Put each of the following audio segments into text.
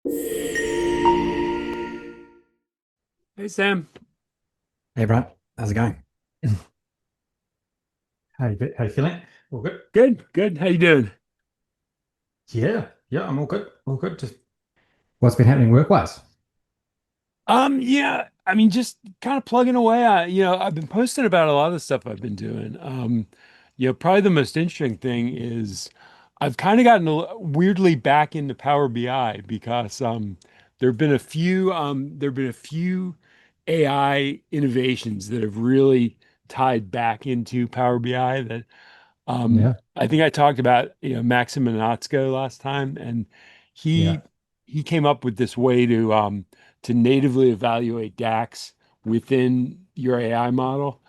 Hey Sam. Hey, Brad, how's it going? How you feeling? All good? Good, good. How you doing? Yeah, I'm all good. All good. Just what's been happening work-wise? Yeah, I mean, just kind of plugging away. I've been posting about a lot of stuff I've been doing. Probably the most interesting thing is I've kind of gotten weirdly back into Power BI because there have been a few AI innovations that have really tied back into Power BI that Yeah, I think I talked about, Maxim Manatsko last time, and he yeah, he came up with this way to natively evaluate DAX within your AI model.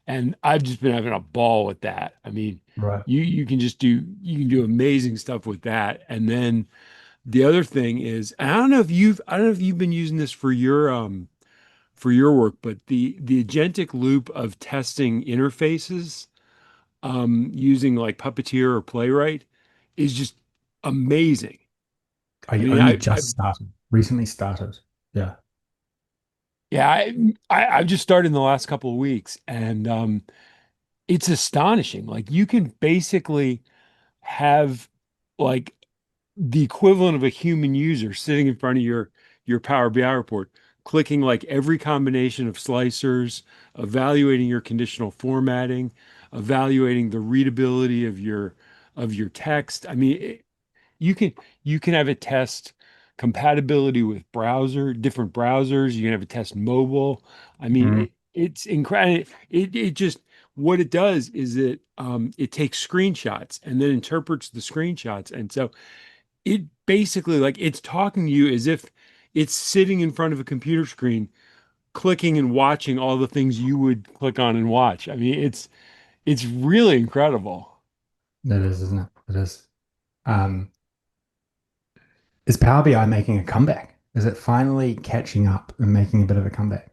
And I've just been having a ball with that. I mean, right. you can do amazing stuff with that. And then the other thing is, I don't know if you've been using this for your work, but the agentic loop of testing interfaces using like Puppeteer or Playwright is just amazing. I I mean, only just started, recently started. Yeah. yeah, I've just started in the last couple of weeks, and it's astonishing. Like you can basically have like the equivalent of a human user sitting in front of your Power BI report, clicking like every combination of slicers, evaluating your conditional formatting, evaluating the readability of your text. I mean, you can have it test compatibility with different browsers. You can have it test mobile. I mean, Mm, it's incredible. It just what it does is it takes screenshots and then interprets the screenshots. And so it basically like it's talking to you as if it's sitting in front of a computer screen, clicking and watching all the things you would click on and watch. I mean, it's really incredible. it is, isn't it? It is. Um, is Power BI making a comeback? Is it finally catching up and making a bit of a comeback?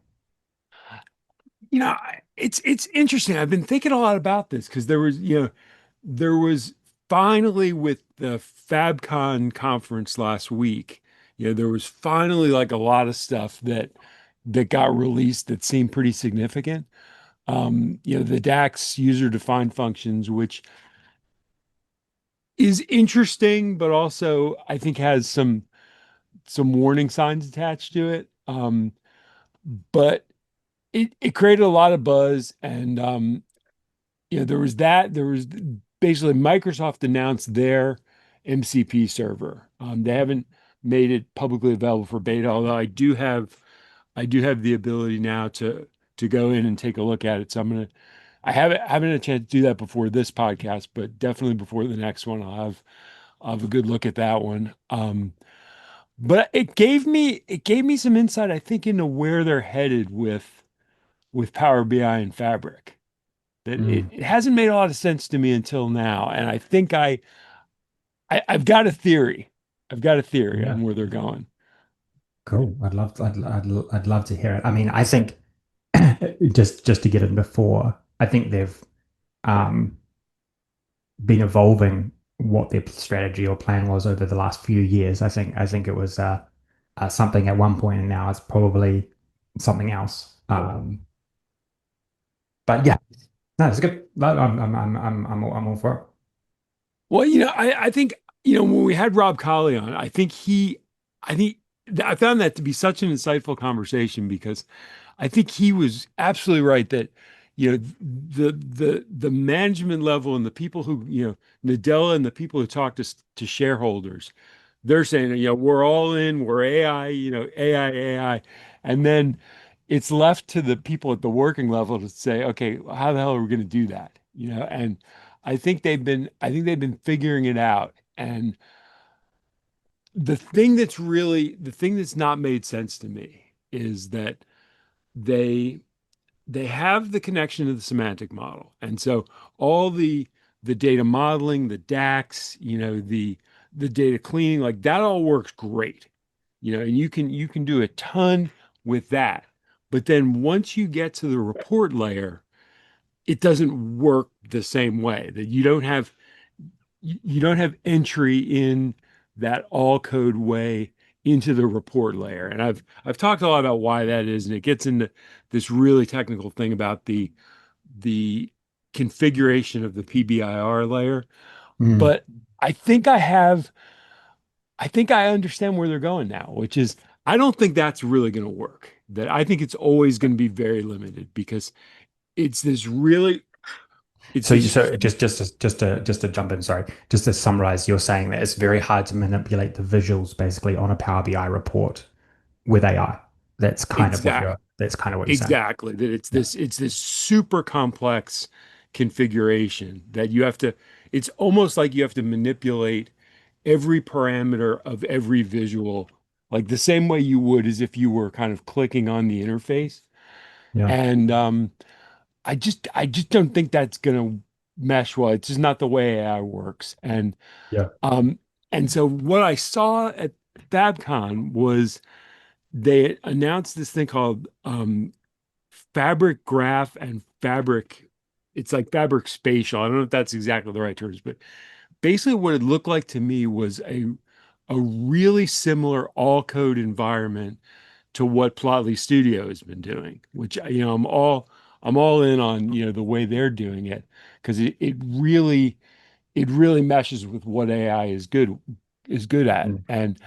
It's interesting. I've been thinking a lot about this because there was finally with the FabCon conference last week, there was finally like a lot of stuff that got released that seemed pretty significant. The DAX user-defined functions, which is interesting, but also I think has some warning signs attached to it. But it created a lot of buzz, and there was that. There was basically Microsoft announced their MCP server. They haven't made it publicly available for beta, although I do have the ability now to go in and take a look at it. So I haven't had a chance to do that before this podcast, but definitely before the next one, I'll have a good look at that one. But it gave me some insight, I think, into where they're headed with Power BI and Fabric. That it, Mm, it hasn't made a lot of sense to me until now, and I think I've got a theory. I've got a theory yeah, on where they're going. cool. I'd love to hear it. I mean, I think just to get in before, I think they've um been evolving what their strategy or plan was over the last few years. I think it was something at one point, and now it's probably something else. But yeah, no, it's good. No, I'm all for it. Well, I think, when we had Rob Colley on, I think I found that to be such an insightful conversation because I think he was absolutely right that, the management level and the people who, Nadella and the people who talk to shareholders, they're saying, we're all in, we're AI, AI, AI. And then it's left to the people at the working level to say, okay, how the hell are we going to do that? And I think they've been figuring it out. And the thing that's not made sense to me is that they they have the connection to the semantic model. And so all the data modeling, the DAX, the data cleaning, like that all works great. And you can do a ton with that. But then once you get to the report layer, it doesn't work the same way. That you don't have entry in that all code way into the report layer. And I've talked a lot about why that is, and it gets into this really technical thing about the configuration of the PBIR layer. Mm. But I think I have, I think I understand where they're going now, which is I don't think that's really going to work. That I think it's always going to be very limited because it's this really, it's So, this, so just to jump in, sorry, just to summarize, you're saying that it's very hard to manipulate the visuals basically on a Power BI report with AI. exact, That's kind of what you're saying. exactly that Yeah. it's this super complex configuration that you have to, it's almost like you have to manipulate every parameter of every visual, like the same way you would as if you were kind of clicking on the interface. Yeah. And I just don't think that's gonna mesh well. It's just not the way AI works. Yeah. Um and so what I saw at FabCon was they announced this thing called Fabric Graph and Fabric. It's like Fabric Spatial. I don't know if that's exactly the right terms, but basically what it looked like to me was a really similar all code environment to what Plotly Studio has been doing, which I'm all in on, the way they're doing it because it really meshes with what AI is good at. Mm. And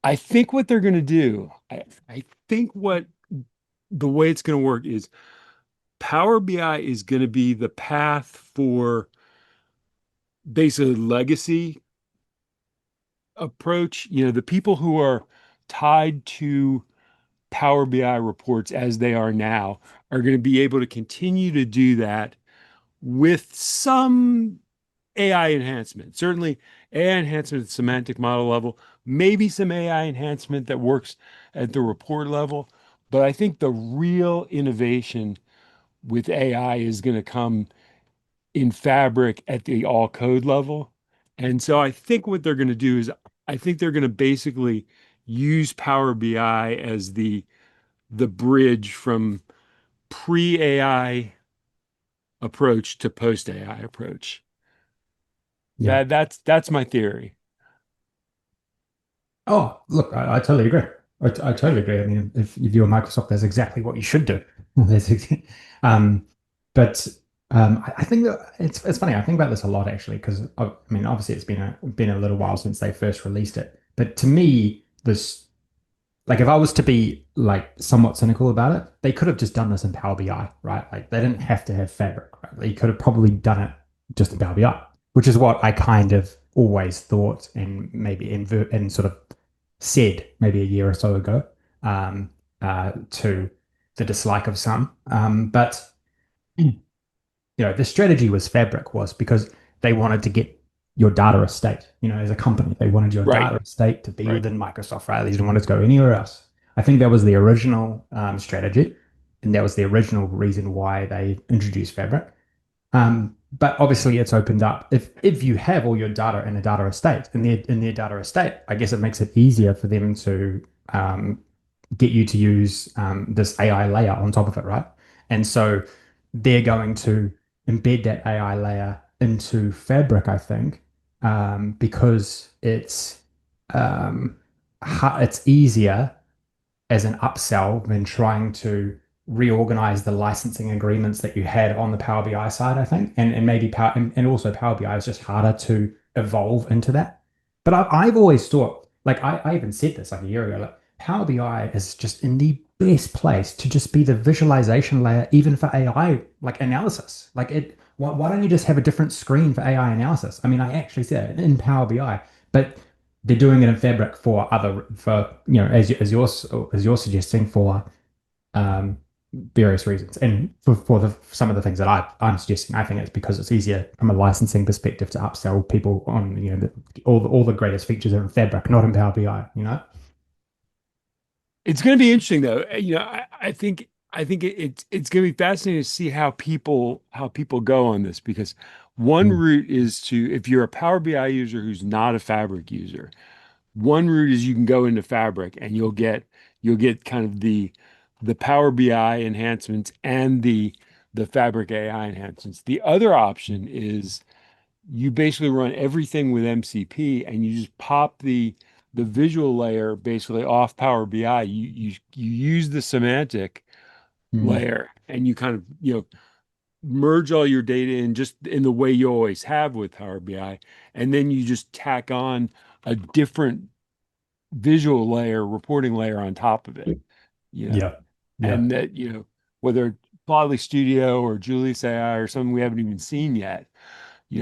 I think what they're going to do, I think what the way it's going to work is Power BI is going to be the path for basically legacy approach. The people who are tied to Power BI reports as they are now are going to be able to continue to do that with some AI enhancement. Certainly, AI enhancement at the semantic model level, maybe some AI enhancement that works at the report level. But I think the real innovation with AI is going to come in Fabric at the all code level. And so I think what they're going to do is I think they're going to basically use Power BI as the bridge from pre-AI approach to post-AI approach. Yeah. That's my theory. Oh, look, I totally agree. I totally agree. I mean, if you're Microsoft, that's exactly what you should do. That's um, but I think that it's funny. I think about this a lot actually, because I mean, obviously, it's been a little while since they first released it. But to me, this like if I was to be like somewhat cynical about it, they could have just done this in Power BI, right? Like they didn't have to have Fabric, right? They could have probably done it just in Power BI, which is what I kind of always thought and maybe and sort of said maybe a year or so ago, to the dislike of some. But the strategy was Fabric was because they wanted to get your data estate, as a company, they wanted your Right, data estate to be right. within Microsoft, right? They didn't want it to go anywhere else. I think that was the original strategy, and that was the original reason why they introduced Fabric. But obviously, it's opened up. If you have all your data in a data estate in their data estate, I guess it makes it easier for them to um, get you to use this AI layer on top of it, right? And so they're going to embed that AI layer into Fabric, I think, because um, it's easier as an upsell than trying to reorganize the licensing agreements that you had on the Power BI side, I think. And maybe and also Power BI is just harder to evolve into that. But I've always thought, like I even said this like a year ago, like Power BI is just in the best place to just be the visualization layer, even for AI like analysis. Like why don't you just have a different screen for AI analysis? I mean, I actually said it in Power BI, but they're doing it in Fabric for as you're suggesting for um, various reasons, and for some of the things that I'm suggesting, I think it's because it's easier from a licensing perspective to upsell people on all the greatest features are in Fabric, not in Power BI. It's going to be interesting though. I think it's going to be fascinating to see how people go on this because one Mm. route is to if you're a Power BI user who's not a Fabric user, one route is you can go into Fabric and you'll get kind of the Power BI enhancements and the Fabric AI enhancements. The other option is you basically run everything with MCP and you just pop the visual layer basically off Power BI. You use the semantic Mm. layer and you kind of, merge all your data in just in the way you always have with Power BI, and then you just tack on a different visual layer, reporting layer on top of it, you know, Yeah. Yeah. and that, whether Plotly Studio or Julius AI or something we haven't even seen yet,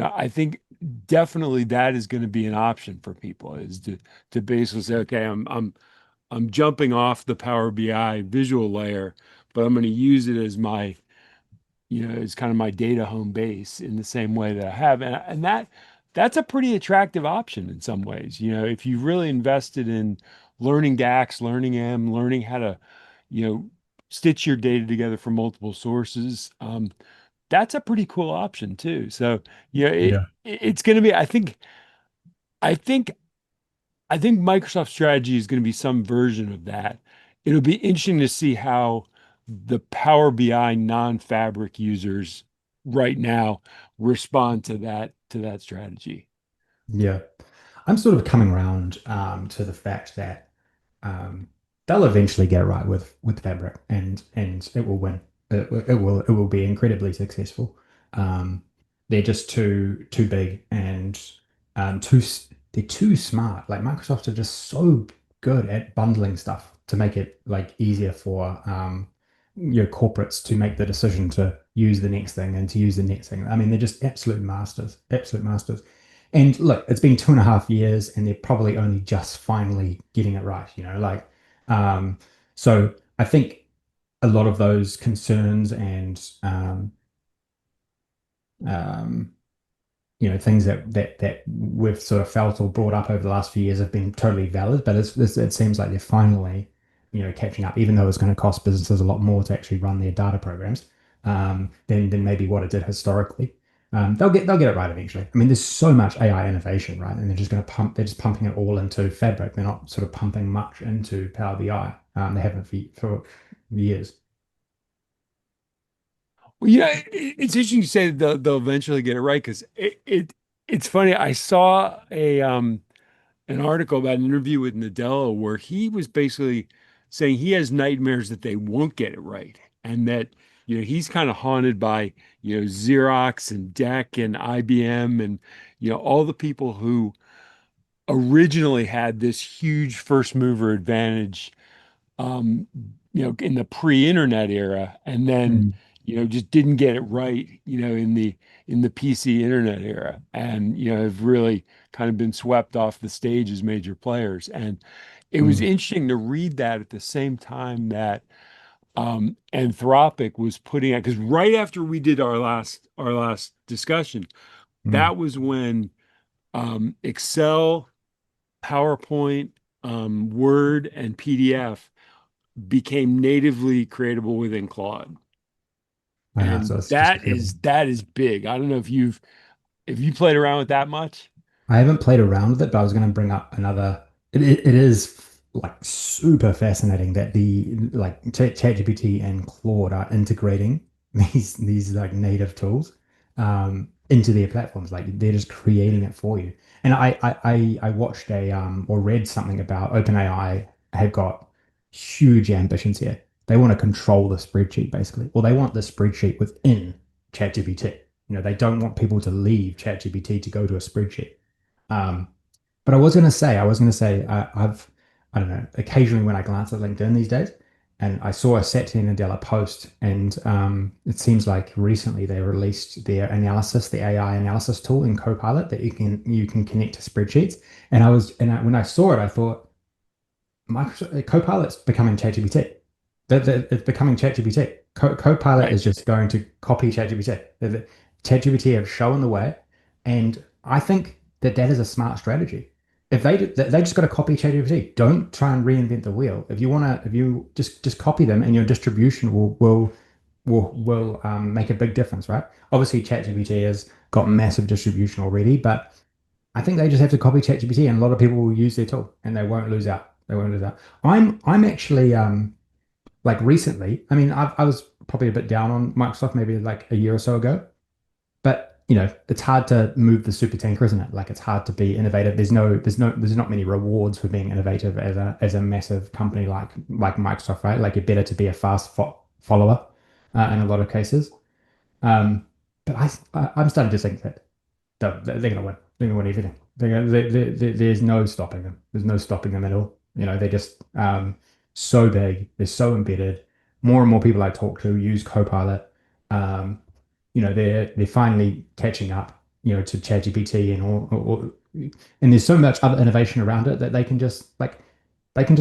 I think definitely that is going to be an option for people is to basically say, okay, I'm jumping off the Power BI visual layer, but I'm going to use it as my, as kind of my data home base in the same way that I have. And that's a pretty attractive option in some ways. If you really invested in learning DAX, learning M, learning how to, you know, stitch your data together from multiple sources, that's a pretty cool option too. So, Yeah. it's going to be, I think I think Microsoft's strategy is going to be some version of that. It'll be interesting to see how the Power BI non-Fabric users right now respond to that strategy. Yeah. I'm sort of coming around to the fact that um, they'll eventually get it right with Fabric, and it will win. It will be incredibly successful. Um, they're just too big and they're too smart. Like Microsoft are just so good at bundling stuff to make it like easier for corporates to make the decision to use the next thing and to use the next thing. I mean, they're just absolute masters, absolute masters. And look, it's been 2.5 years, and they're probably only just finally getting it right. Um, so I think a lot of those concerns and um, things that we've sort of felt or brought up over the last few years have been totally valid. But it seems like they're finally, catching up, even though it's going to cost businesses a lot more to actually run their data programs than maybe what it did historically. They'll get it right eventually. I mean, there's so much AI innovation, right? And they're just pumping it all into Fabric. They're not sort of pumping much into Power BI. They haven't for years. Well, it's interesting you say that they'll eventually get it right because it's funny. I saw an article about an interview with Nadella where he was basically saying he has nightmares that they won't get it right, and that he's kind of haunted by Xerox and DEC and IBM and all the people who originally had this huge first mover advantage, um, in the pre-internet era, and then Mm, just didn't get it right, in the PC internet era, and have really kind of been swept off the stage as major players. And it was mm, interesting to read that at the same time that Anthropic was putting out, because right after we did our last discussion, mm. that was when Excel, PowerPoint, Word, and PDF became natively creatable within Claude. I know, so And it's just that incredible. is that is big. I don't know if you played around with that much. I haven't played around with it, but I was going to bring up another. It is like super fascinating that the like ChatGPT and Claude are integrating these like native tools into their platforms. Like they're just creating it for you. And I watched or read something about OpenAI have got huge ambitions here. They want to control the spreadsheet basically, or they want the spreadsheet within ChatGPT. They don't want people to leave ChatGPT to go to a spreadsheet. Um, but I was going to say, I don't know, occasionally when I glance at LinkedIn these days, and I saw a Satya Nadella post, and it seems like recently they released their analysis, the AI analysis tool in Copilot that you can connect to spreadsheets. When I saw it, I thought, Microsoft Copilot's becoming ChatGPT. It's becoming ChatGPT. Copilot Right. is just going to copy ChatGPT. ChatGPT have shown the way, and I think that is a smart strategy. If they just got to copy ChatGPT. Don't try and reinvent the wheel. If you just copy them, and your distribution will make a big difference, right? Obviously, ChatGPT has got massive distribution already, but I think they just have to copy ChatGPT, and a lot of people will use their tool, and they won't lose out. They won't lose out. I'm actually like recently. I mean, I was probably a bit down on Microsoft maybe like a year or so ago, but it's hard to move the super tanker, isn't it? Like it's hard to be innovative. There's not many rewards for being innovative as a massive company like Microsoft, right? Like you're better to be a fast follower in a lot of cases. Um, but I'm starting to think that they're going to win. They're going to win everything. There's no stopping them. There's no stopping them at all. They're just so big. They're so embedded. More and more people I talk to use Copilot. Um, they're finally catching up, to ChatGPT and and there's so much other innovation around it that they can just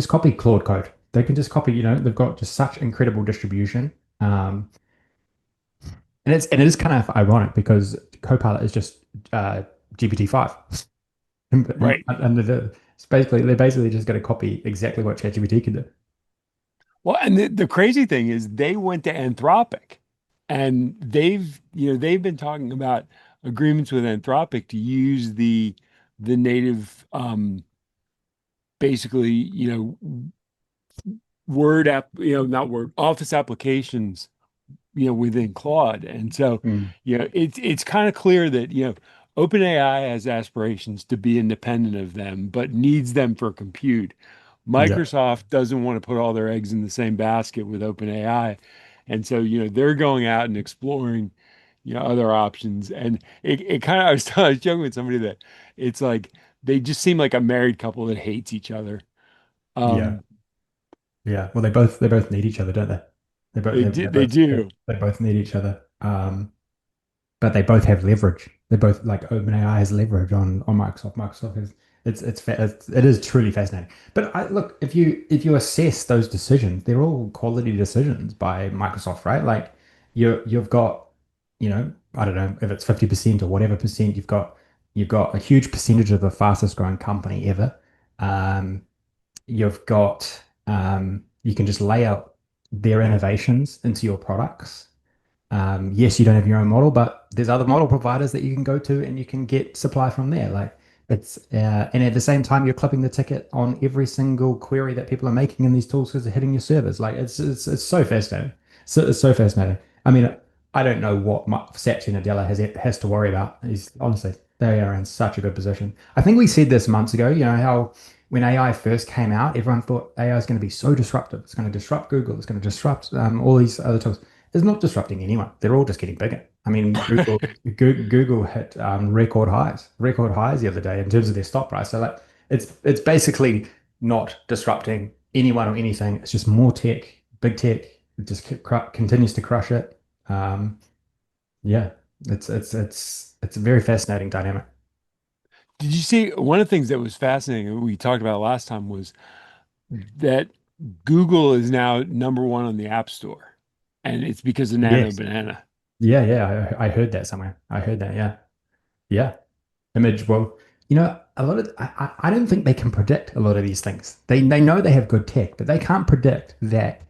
copy Claude code. They can just copy, they've got just such incredible distribution. Um, and it is kind of ironic because Copilot is just GPT-5. Right. They're basically just going to copy exactly what ChatGPT can do. Well, and the crazy thing is they went to Anthropic and they've been talking about agreements with Anthropic to use the native basically, Word app, not Word, Office applications, within Claude. And so, Mm. it's kind of clear that, OpenAI has aspirations to be independent of them, but needs them for compute. Yeah. Microsoft doesn't want to put all their eggs in the same basket with OpenAI. And so, they're going out and exploring, other options. And it kind of, I was joking with somebody that it's like they just seem like a married couple that hates each other. Yeah. Um, Yeah. Well, they both need each other, don't they? They both they do, they do. they both need each other. But they both have leverage. They both like OpenAI has leverage on Microsoft. Microsoft is it is truly fascinating. But look, if you assess those decisions, they're all quality decisions by Microsoft, right? Like you've got, I don't know if it's 50% or whatever percent, you've got a huge percentage of the fastest growing company ever. Um, you can just lay out their innovations into your products. Yes, you don't have your own model, but there's other model providers that you can go to and you can get supply from there. And at the same time, you're clipping the ticket on every single query that people are making in these tools because they're hitting your servers. Like it's so fascinating. It's so fascinating. I mean, I don't know what Satya Nadella has to worry about. He's honestly, they are in such a good position. I think we said this months ago. You know how when AI first came out, everyone thought AI is going to be so disruptive. It's going to disrupt Google. It's going to disrupt all these other tools. It's not disrupting anyone. They're all just getting bigger. I mean, Google hit record highs the other day in terms of their stock price. So like, it's basically not disrupting anyone or anything. It's just more tech, big tech. It just continues to crush it. Um, yeah, it's a very fascinating dynamic. Did you see one of the things that was fascinating we talked about last time was that Google is now number one on the App Store, and it's because of Nano Yes. Banana. Yeah, yeah. I heard that somewhere. I heard that. Yeah, yeah. Image, well, a lot of I don't think they can predict a lot of these things. They know they have good tech, but they can't predict that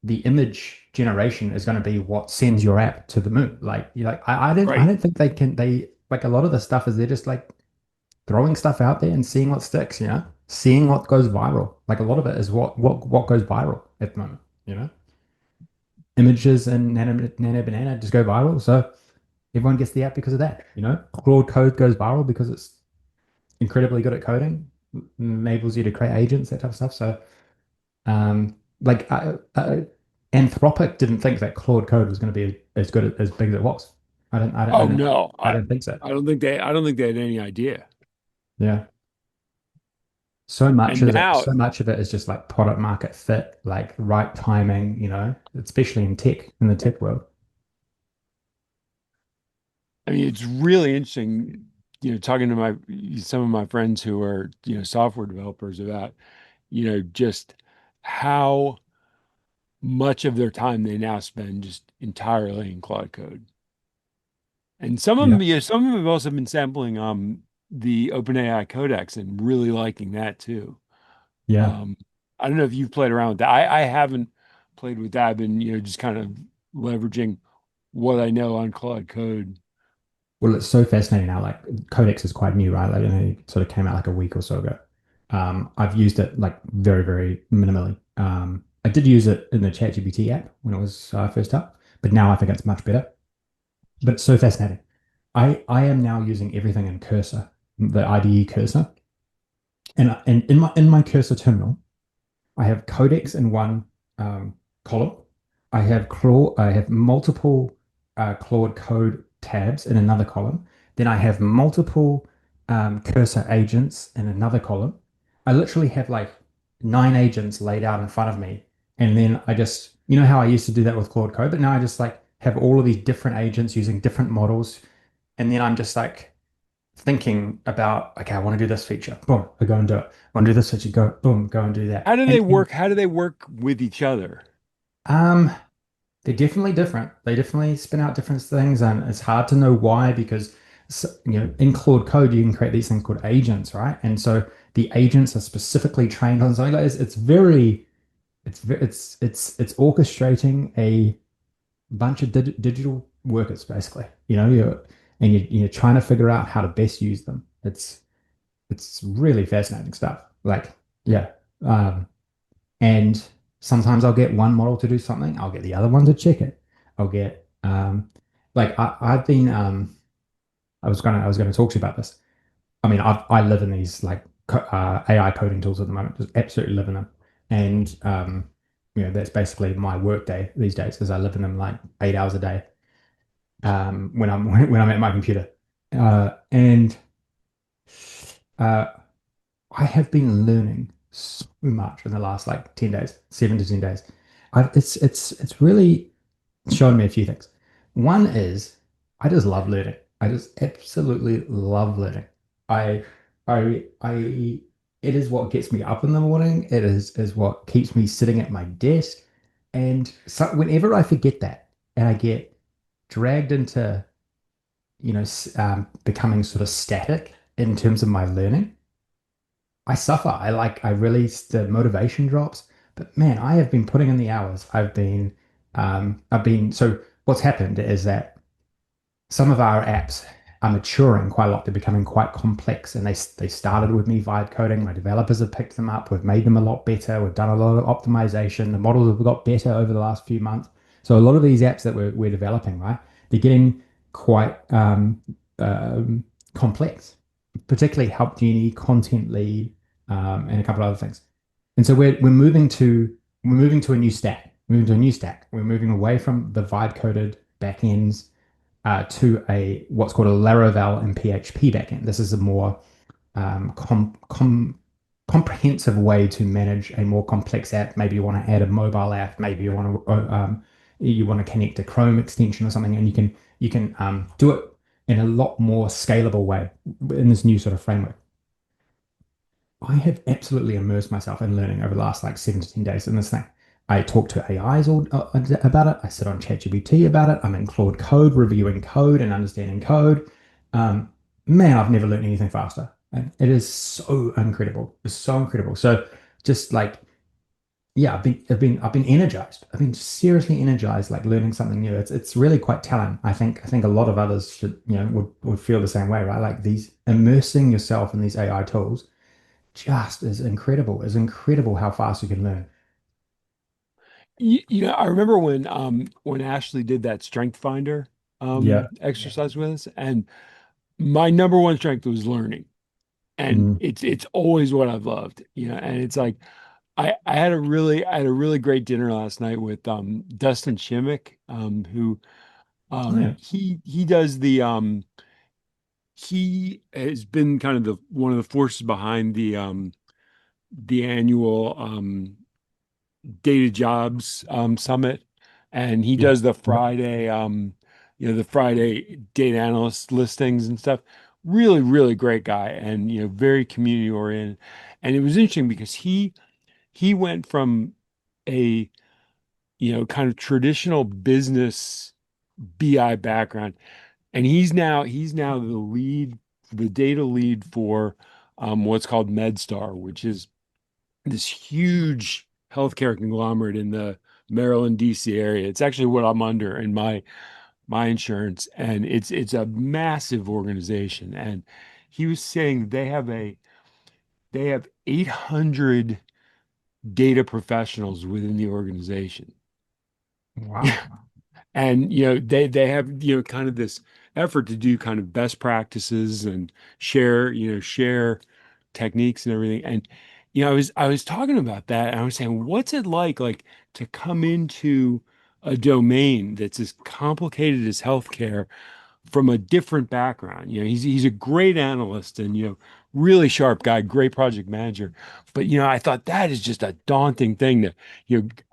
the image generation is going to be what sends your app to the moon. Like you like I Right. don't think they like a lot of the stuff is they're just like throwing stuff out there and seeing what sticks, seeing what goes viral. Like a lot of it is what goes viral at the moment, Images and nano banana just go viral. So everyone gets the app because of that, Claude code goes viral because it's incredibly good at coding, enables you to create agents, that type of stuff. So, like, Anthropic didn't think that Claude code was going to be as good as big as it was. Oh no, I don't think so. I don't think they had any idea. Yeah, so much And of it, now, so much of it is just like product market fit, like right timing, especially in the tech world. I mean, it's really interesting, talking to my some of my friends who are, software developers about, just how much of their time they now spend just entirely in Claude Code. And some of Yeah, them, some of them have also been sampling the OpenAI codex and really liking that too. yeah. Um, I don't know if you've played around with that. I haven't played with that. I've been, just kind of leveraging what I know on Claude Code. Well, it's so fascinating now. Like Codex is quite new, right? Like, it sort of came out like a week or so ago. I've used it like very, very minimally. I did use it in the ChatGPT app when it was first up, but now I think it's much better. But it's so fascinating. I am now using everything in cursor, the IDE cursor, and in my cursor terminal, I have codecs in one column. I have multiple Claude code tabs in another column. Then I have multiple cursor agents in another column. I literally have like 9 agents laid out in front of me. And then I just, you know how I used to do that with Claude Code, but now I just like have all of these different agents using different models. And then I'm just like thinking about, okay, I want to do this feature. Boom, I go and do it. I want to do this feature, go, boom, go and do that. How do they And work? How do they work with each other? um, they're definitely different. They definitely spin out different things, and it's hard to know why because in Claude Code you can create these things called agents, right? And so the agents are specifically trained on something like this. It's orchestrating a bunch of digital workers basically. You're trying to figure out how to best use them. It's really fascinating stuff. Like, yeah. Um, and sometimes I'll get one model to do something, I'll get the other one to check it. I'll get like I've been I was gonna talk to you about this. I mean, I live in these like AI coding tools at the moment, just absolutely live in them. And that's basically my work day these days, is I live in them like 8 hours a day when I'm when I'm at my computer. And uh, I have been learning so much in the last like 10 days, 7 to 10 days. It's really shown me a few things. One is I just love learning. I just absolutely love learning. I I it is what gets me up in the morning. It is what keeps me sitting at my desk. And so whenever I forget that and I get dragged into, becoming sort of static in terms of my learning, I suffer. I really, the motivation drops. But man, I have been putting in the hours. So what's happened is that some of our apps are maturing quite a lot. They're becoming quite complex, and they started with me vibe coding. My developers have picked them up. We've made them a lot better. We've done a lot of optimization. The models have got better over the last few months. So a lot of these apps that we're developing, right, they're getting quite um, complex, particularly Help Genie, Content Lead, and a couple of other things. And so we're moving to a new stack. Moving to a new stack. We're moving away from the vibe coded backends to a what's called a Laravel and PHP backend. This is a more comprehensive way to manage a more complex app. Maybe you want to add a mobile app. Maybe you want to connect a Chrome extension or something, and you can do it in a lot more scalable way in this new sort of framework. I have absolutely immersed myself in learning over the last like 7 to 10 days in this thing. I talk to AIs about it. I sit on ChatGPT about it. I'm in Claude Code, reviewing code and understanding code. Um, Man, I've never learned anything faster. And it is so incredible. It's so incredible. So just like, yeah, I've been energized. I've been seriously energized, like learning something new. It's really quite telling. I think a lot of others should, would feel the same way, right? Like these immersing yourself in these AI tools just is incredible. It's incredible how fast you can learn. I remember when Ashley did that strength finder Yeah. exercise with us, and my number one strength was learning. And Mm. it's always what I've loved, and it's like I had a really great dinner last night with Dustin Shimmick, who Oh, yeah. he does he has been kind of the one of the forces behind the annual data jobs summit, and he Yeah. does the Yep. Friday data analyst listings and stuff. Really, really great guy, and very community oriented. And it was interesting because he went from a kind of traditional business BI background, and he's now the data lead for what's called MedStar, which is this huge healthcare conglomerate in the Maryland, D.C. area. It's actually what I'm under in my insurance, and it's a massive organization. And he was saying they have 800 data professionals within the organization. Wow. And they have kind of this effort to do kind of best practices and share techniques and everything. And I was talking about that, and I was saying, what's it like to come into a domain that's as complicated as healthcare from a different background. He's a great analyst and really sharp guy, great project manager. But I thought that is just a daunting thing to,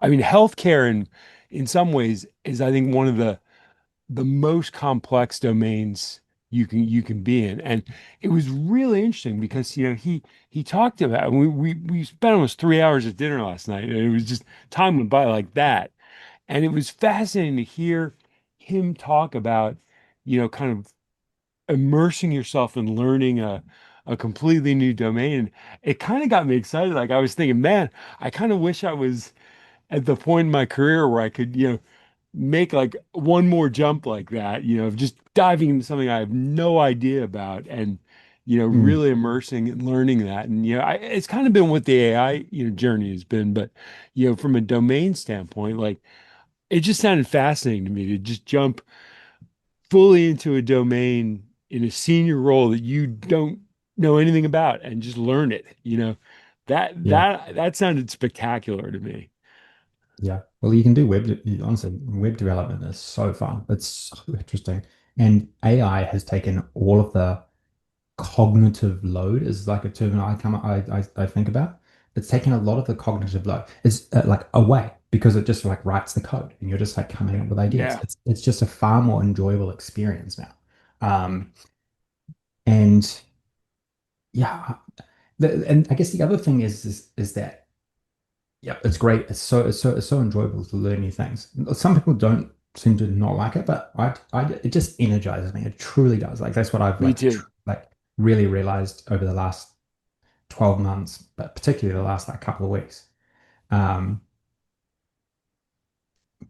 I mean, healthcare in some ways is, I think, one of the most complex domains you can be in. And it was really interesting because he talked about, we spent almost 3 hours at dinner last night, and it was just time went by like that. And it was fascinating to hear him talk about, kind of immersing yourself in learning a completely new domain. It kind of got me excited. Like, I was thinking, man, I kind of wish I was at the point in my career where I could, make like one more jump like that, of just diving into something I have no idea about, and Mm, really immersing and learning that. And it's kind of been what the AI journey has been, but from a domain standpoint, like, it just sounded fascinating to me to just jump fully into a domain in a senior role that you don't know anything about and just learn it. That yeah. that sounded spectacular to me. Yeah. Well, you can do honestly, web development is so fun. It's so interesting. And AI has taken all of the cognitive load is like a term I think about. It's taken a lot of the cognitive load. It's like away because it just like writes the code and you're just like coming up with ideas. Yeah, It's just a far more enjoyable experience now. Um, and yeah, and I guess the other thing is that yeah, it's great. It's so enjoyable to learn new things. Some people don't seem to not like it, but it just energizes me. It truly does. Like that's what I've me too. like really realized over the last 12 months, but particularly the last like couple of weeks. Um,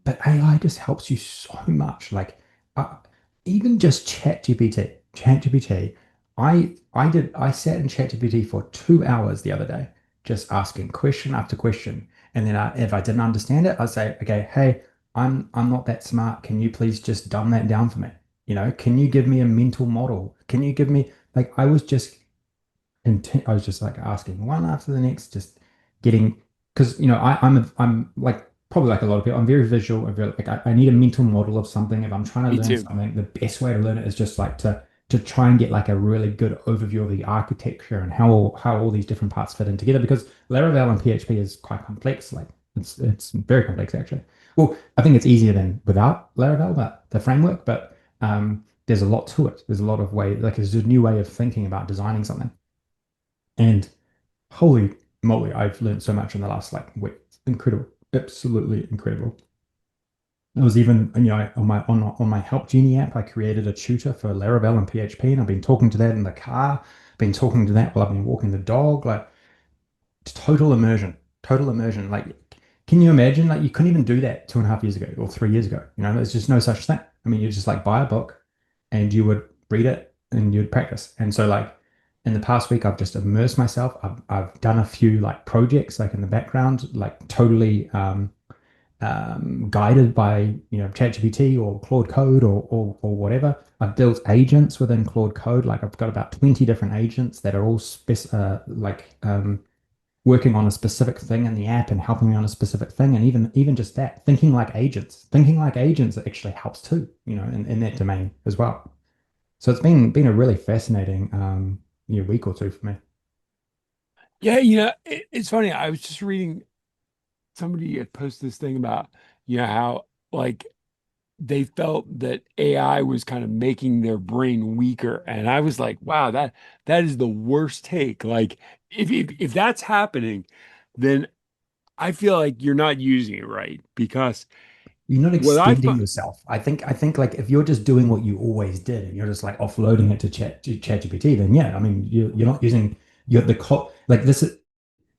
but AI just helps you so much. Like uh, even just ChatGPT. I sat in ChatGPT for 2 hours the other day, just asking question after question. And then if I didn't understand it, I'd say, okay, hey, I'm not that smart. Can you please just dumb that down for me? Can you give me a mental model? Can you give me like I was just like asking one after the next, just getting because I'm like probably like a lot of people. I'm very visual. I'm very like I need a mental model of something. If I'm trying to Me learn too. something, the best way to learn it is just like to try and get like a really good overview of the architecture and how all these different parts fit in together. Because Laravel and PHP is quite complex. Like it's very complex actually. Well, I think it's easier than without Laravel, but the framework. But there's a lot to it. There's a lot of way. Like there's a new way of thinking about designing something. And holy moly, I've learned so much in the last like week. It's incredible. Absolutely incredible. I was even, on my Help Genie app, I created a tutor for Laravel and PHP, and I've been talking to that in the car, been talking to that while I've been walking the dog. Like total immersion, total immersion. Like, can you imagine? Like, you couldn't even do that 2.5 years ago or 3 years ago. There's just no such thing. I mean, you just like buy a book and you would read it and you'd practice. And so, like, in the past week, I've just immersed myself. I've done a few like projects, like in the background, like totally guided by ChatGPT or Claude Code or whatever. I've built agents within Claude Code. Like I've got about 20 different agents that are all working on a specific thing in the app and helping me on a specific thing. And even just that, thinking like agents actually helps too, in that domain as well. So it's been a really fascinating week or two for me. Yeah, it's funny. I was just reading, somebody had posted this thing about how, like, they felt that AI was kind of making their brain weaker. And I was like, wow, that is the worst take. Like, if that's happening, then I feel like you're not using it right, because You're not what I extending find, yourself. I think like if you're just doing what you always did and you're just like offloading it to ChatGPT, then yeah, I mean you're not using your the co like this is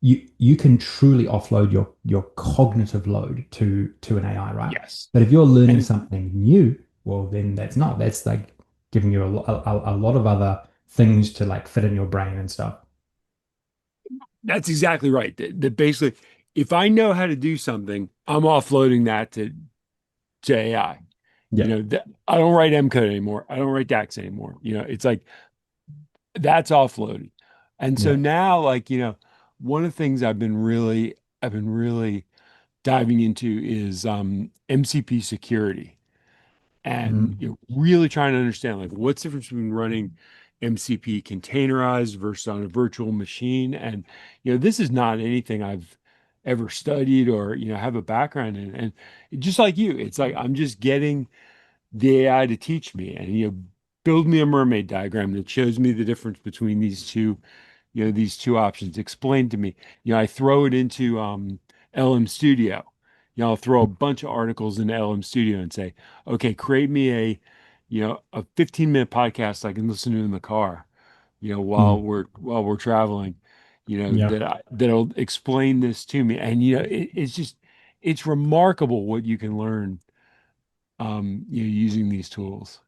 you can truly offload your cognitive load to an AI, right? yes. But if you're learning And something new, well, then that's like giving you a lot of other things to like fit in your brain and stuff. that's exactly right. That basically, if I know how to do something, I'm offloading that to AI. Yeah. I don't write M code anymore. I don't write DAX anymore. It's like that's offloaded. And so Yeah. now, like, one of the things I've been really diving into is MCP security, and Mm. really trying to understand like what's the difference between running MCP containerized versus on a virtual machine. And this is not anything I've ever studied or have a background in. And just like you, it's like I'm just getting the AI to teach me and build me a mermaid diagram that shows me the difference between these two options. Explain to me. I throw it into LM Studio. I'll throw a bunch of articles into LM Studio and say, okay, create me a 15-minute podcast I can listen to in the car, Mm. while we're traveling, Yeah. that'll explain this to me. And it's remarkable what you can learn using these tools.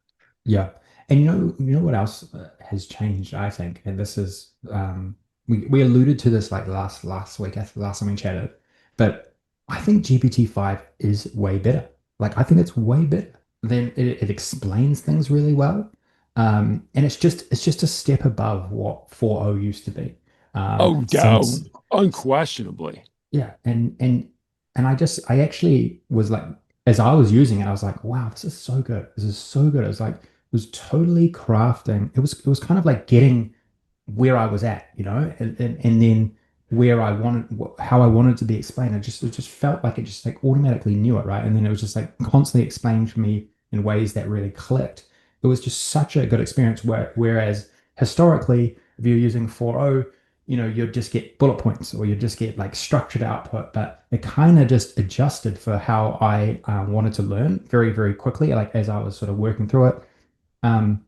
Yeah. And you know what else has changed, I think, and this is we alluded to this like last week, after the last time we chatted, but I think GPT-5 is way better. Like I think it's way better than it explains things really well. And it's just a step above what 4.0 used to be. Oh, Since unquestionably. Yeah, and I actually was like, as I was using it, I was like, wow, this is so good. This is so good. It was like, it was totally crafting. It was kind of like getting where I was at, and then where I wanted, how I wanted to be explained. It just felt like it just like automatically knew it, right? And then it was just like constantly explained to me in ways that really clicked. It was just such a good experience. Whereas historically, if you're using 4.0, you'd just get bullet points or you'd just get like structured output, but it kind of just adjusted for how I wanted to learn very, very quickly, like as I was sort of working through it. Um,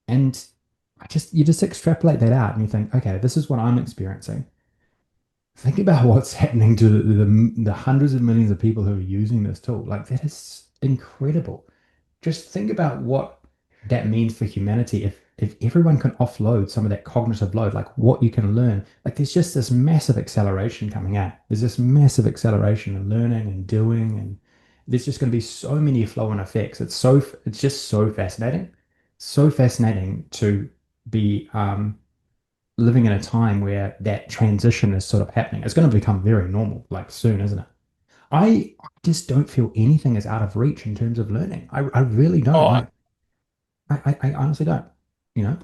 and you just extrapolate that out and you think, okay, this is what I'm experiencing. Think about what's happening to the hundreds of millions of people who are using this tool. Like that is incredible. Just think about what that means for humanity if everyone can offload some of that cognitive load, like what you can learn. Like there's just this massive acceleration coming out. There's this massive acceleration in learning and doing, and there's just going to be so many flow-on effects. It's just so fascinating. So fascinating to be living in a time where that transition is sort of happening. It's going to become very normal, like soon, isn't it? I just don't feel anything is out of reach in terms of learning. I really don't. Oh, Like I honestly don't, you know?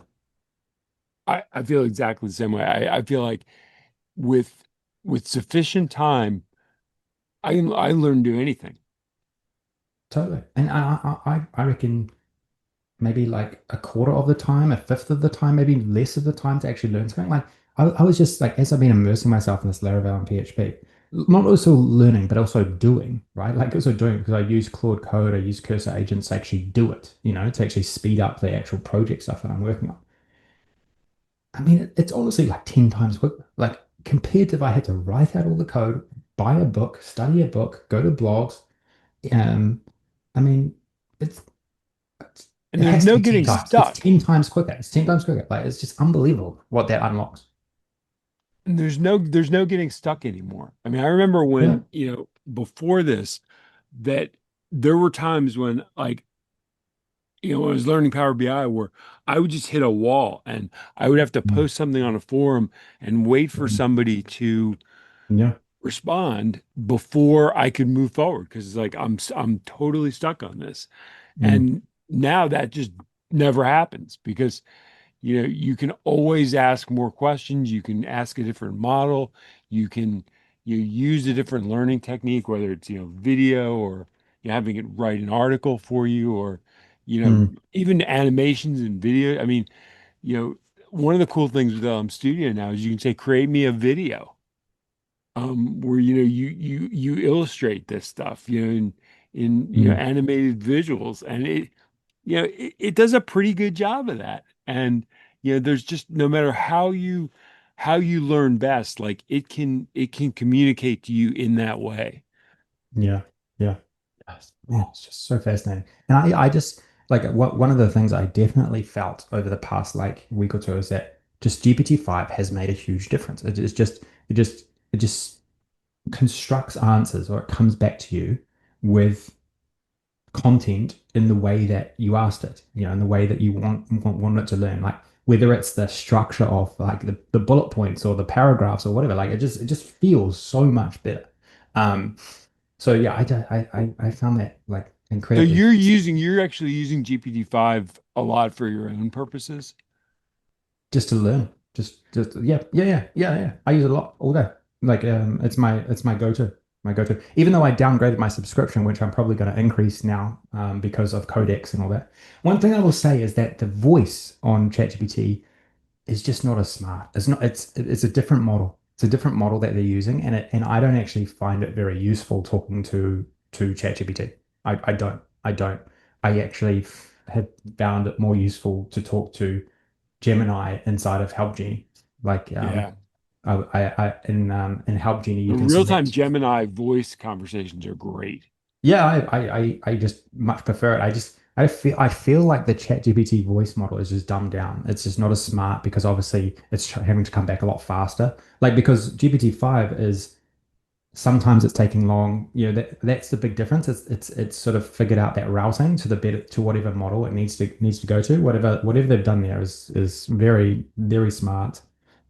I feel exactly the same way. I feel like with sufficient time, I learn to do anything. Totally. And I reckon maybe like a quarter of the time, a fifth of the time, maybe less of the time to actually learn something. Like I was just like, as I've been immersing myself in this Laravel and PHP, not also learning, but also doing, right? Like also doing because I use Claude Code, I use Cursor agents to actually do it, to actually speed up the actual project stuff that I'm working on. I mean, it's honestly like 10 times quicker. Like compared to if I had to write out all the code, buy a book, study a book, go to blogs. Um, I mean, it's And it there's has to no be 10 getting times. It's stuck. 10 times quicker. It's 10 times quicker. Like it's just unbelievable what that unlocks. And there's no getting stuck anymore. I mean, I remember Yeah. when, before this, that there were times when like, when I was learning Power BI where I would just hit a wall and I would have to Mm. post something on a forum and wait for Mm. somebody to Yeah. respond before I could move forward because it's like I'm totally stuck on this. Mm. And now that just never happens because you can always ask more questions, you can ask a different model, you can use a different learning technique, whether it's video or having it write an article for you or Mm. even animations and video. I mean, you know one of the cool things with Studio now is you can say create me a video where you illustrate this stuff in Mm. animated visuals, and it does a pretty good job of that. And there's just no matter how you learn best, like it can communicate to you in that way. Yeah. Yeah. Yes. Man, it's just so fascinating. And I just like one of the things I definitely felt over the past like week or two is that just GPT-5 has made a huge difference. It just constructs answers or it comes back to you with content in the way that you asked it, in the way that you want it to learn. Like whether it's the structure of like the bullet points or the paragraphs or whatever, like it just feels so much better. Um, so yeah, I found that like So incredibly you're actually using GPT-5 a lot for your own purposes. just to learn. Just yeah. I use it a lot all day. Like it's my go-to. My go-to. Even though I downgraded my subscription, which I'm probably going to increase now because of codecs and all that. One thing I will say is that the voice on ChatGPT is just not as smart. It's not. It's a different model. It's a different model that they're using, and I don't actually find it very useful talking to ChatGPT. I don't. I don't. I actually have found it more useful to talk to Gemini inside of Help Genie. Like Yeah. in Help Genie The you can real-time select. Gemini voice conversations are great. Yeah, I just much prefer it. I feel like the ChatGPT voice model is just dumbed down. It's just not as smart because obviously it's having to come back a lot faster. Like because GPT-5 is sometimes it's taking long. That's the big difference. It's sort of figured out that routing to the better to whatever model it needs to go to. Whatever they've done there is very very smart,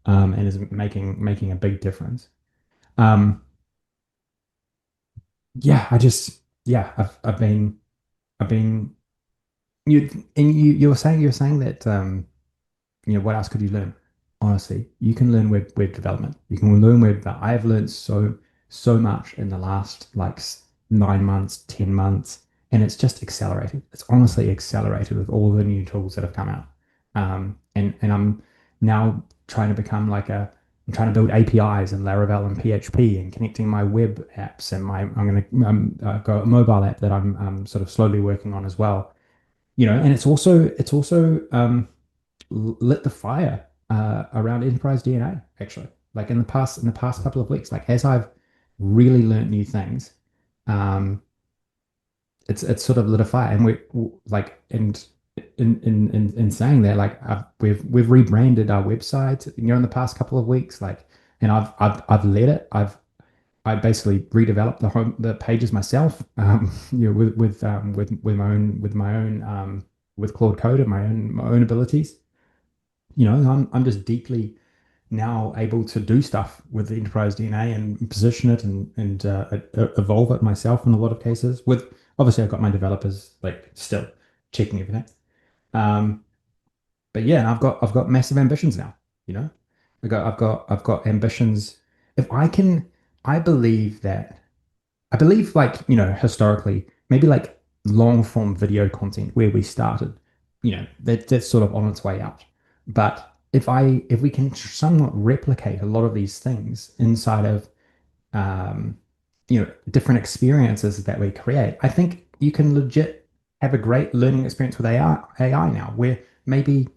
and is making a big difference. Um, yeah, I've been you were saying that what else could you learn? Honestly, you can learn web development. You can learn web. I have learned so much in the last like 9 months, 10 months, and it's just accelerated. It's honestly accelerated with all the new tools that have come out. And I'm now trying to become like a. I'm trying to build APIs in Laravel and PHP and connecting my web apps and my. I'm going to got a mobile app that I'm sort of slowly working on as well. And it's also lit the fire around enterprise DNA actually. Like in the past couple of weeks, like as I've really learned new things, um, it's sort of lit a fire, and like and in saying that, like we've rebranded our website, in the past couple of weeks, like, and I've led it. I basically redeveloped the pages myself, with my own with Claude Code and my own abilities. I'm just deeply now able to do stuff with the enterprise DNA and position it and evolve it myself in a lot of cases. With obviously, I've got my developers like still checking everything. Um, but yeah, and I've got massive ambitions now. You know, I've got ambitions. If I can, I believe that. I believe, like, historically, maybe like long form video content where we started, that's sort of on its way out. But if we can somewhat replicate a lot of these things inside of different experiences that we create, I think you can legit have a great learning experience with AI now, where maybe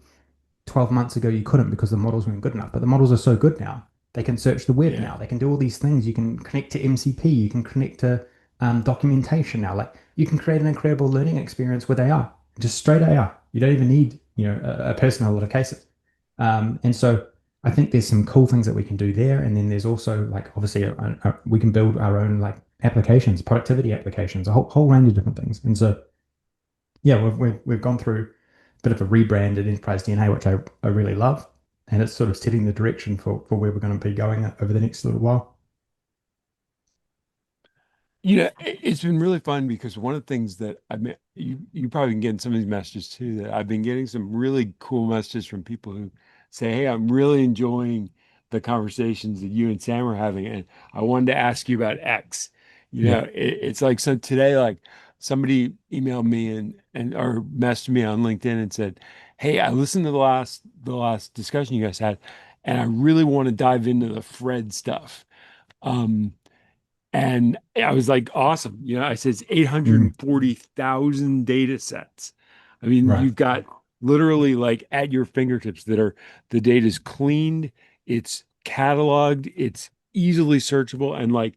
12 months ago you couldn't because the models weren't good enough, but the models are so good now. They can search the web Yeah. now. They can do all these things. You can connect to MCP. You can connect to documentation now. Like you can create an incredible learning experience with AI, just straight AI. You don't even need a person in a lot of cases. And so I think there's some cool things that we can do there. And then there's also like obviously we can build our own like applications, productivity applications, a whole range of different things. And so yeah, we've gone through a bit of a rebrand at Enterprise DNA, which I really love, and it's sort of setting the direction for where we're going to be going over the next little while. It's been really fun because one of the things that I mean, you probably been getting some of these messages too, that I've been getting some really cool messages from people who say, "Hey, I'm really enjoying the conversations that you and Sam are having, and I wanted to ask you about X." Yeah, It's like so today, like somebody emailed me and or messaged me on LinkedIn and said, "Hey, I listened to the last discussion you guys had, and I really want to dive into the Fred stuff." Um, and I was like, awesome. I said it's mm, 840,000 data sets. I mean, right. you've got literally like at your fingertips the data's cleaned, it's cataloged, it's easily searchable, and like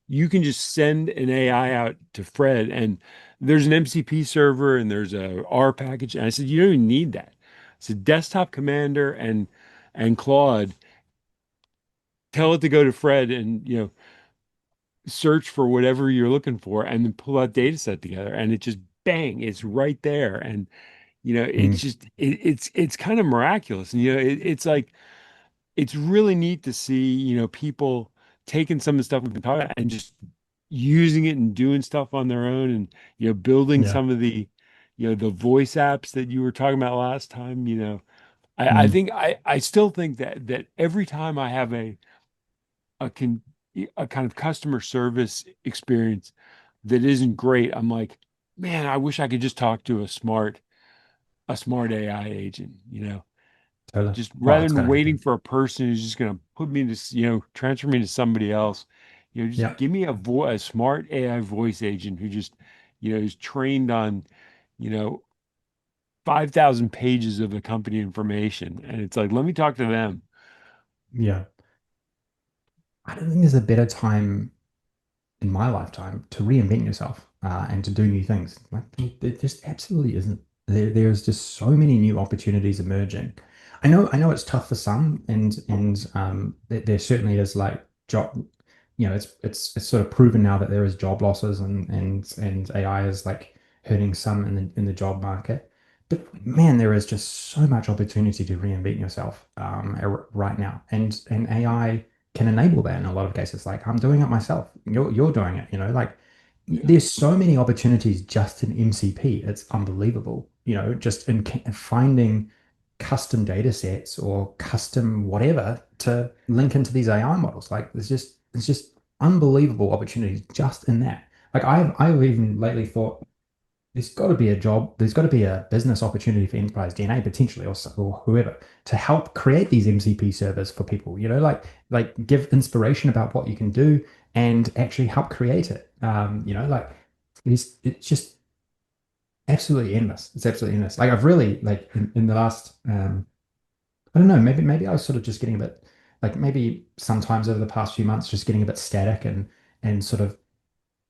you can just send an AI out to Fred, and there's an MCP server and there's a R package. And I said, you don't even need that. It's a desktop commander and Claude. Tell it to go to Fred and search for whatever you're looking for and then pull that data set together and it just bang, it's right there. And it's Mm. just it's kind of miraculous. And it's like it's really neat to see, people taking some of the stuff we've been talking about and just using it and doing stuff on their own and, building Yeah. some of the voice apps that you were talking about last time. I Mm. think I still think that every time I have a can a kind of customer service experience that isn't great, I'm like, man, I wish I could just talk to a smart AI agent, Totally. just Oh, rather it's than gonna waiting happen. for a person who's just going to put me to, transfer me to somebody else, just Yeah. give me a smart AI voice agent who just, is trained on, you know, 5,000 pages of the company information. And it's like, let me talk to them. Yeah. I don't think there's a better time in my lifetime to reinvent yourself and to do new things. Like there just absolutely isn't. There's just so many new opportunities emerging. I know it's tough for some, and there certainly is like job. It's sort of proven now that there is job losses and AI is like hurting some in the job market. But man, there is just so much opportunity to reinvent yourself right now, and AI can enable that in a lot of cases. Like I'm doing it myself. You're doing it, like Yeah. there's so many opportunities just in MCP. It's unbelievable, just in finding custom data sets or custom whatever to link into these AI models. Like there's just unbelievable opportunities just in that. Like I've even lately thought there's got to be a job, there's got to be a business opportunity for enterprise DNA potentially, or whoever, to help create these MCP servers for people. Like give inspiration about what you can do and actually help create it. Like it's just absolutely endless. It's absolutely endless. Like I've really like in the last I don't know, maybe I was sort of just getting a bit like maybe sometimes over the past few months just getting a bit static and sort of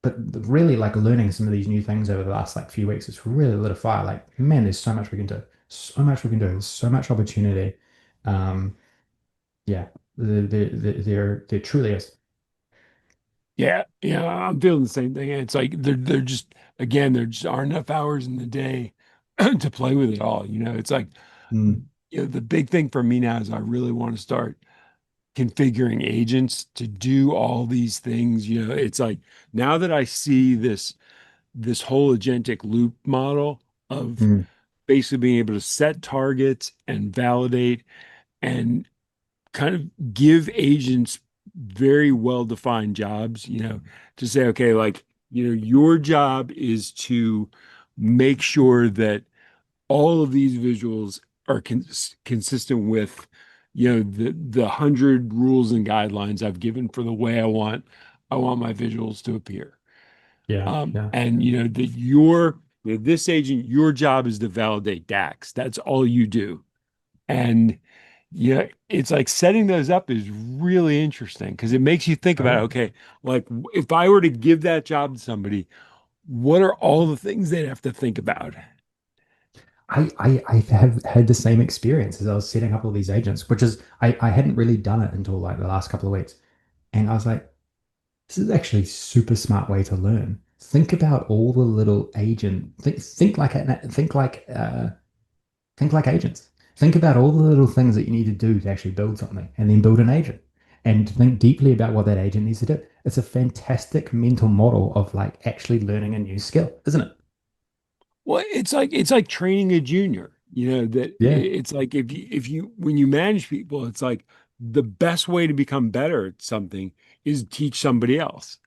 but really like learning some of these new things over the last like few weeks, it's really lit a fire. Like, man, there's so much we can do. So much we can do. There's so much opportunity. Um, yeah, there truly is. Yeah. Yeah. I'm feeling the same thing. It's like they're just, again, there just aren't enough hours in the day to play with it all. It's like, Mm, the big thing for me now is I really want to start configuring agents to do all these things. It's like now that I see this whole agentic loop model of mm, basically being able to set targets and validate and kind of give agents very well-defined jobs, to say, okay, like, your job is to make sure that all of these visuals are consistent with, the 100 rules and guidelines I've given for the way I want my visuals to appear. yeah, yeah, And that this agent, your job is to validate DAX. That's all you do. And it's like setting those up is really interesting because it makes you think about, totally. okay, like if I were to give that job to somebody, what are all the things they'd have to think about? I have had the same experience as I was setting up all these agents, which is I hadn't really done it until like the last couple of weeks. And I was like, this is actually a super smart way to learn. Think about all the little agent think like agents. Think about all the little things that you need to do to actually build something and then build an agent and think deeply about what that agent needs to do. It's a fantastic mental model of like actually learning a new skill, isn't it? Well, it's like training a junior, that Yeah. it's like if you when you manage people, it's like the best way to become better at something is teach somebody else.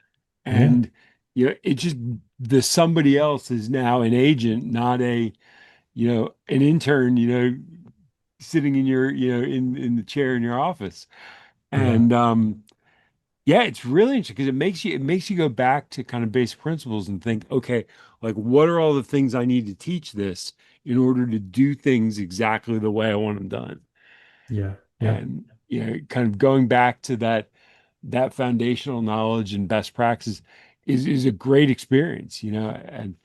Yeah. And it just the somebody else is now an agent, not an intern, sitting in your, in the chair in your office. Yeah. And yeah, it's really interesting because it makes you go back to kind of basic principles and think, okay, like what are all the things I need to teach this in order to do things exactly the way I want them done? Yeah. Yeah. And kind of going back to that foundational knowledge and best practice is a great experience, and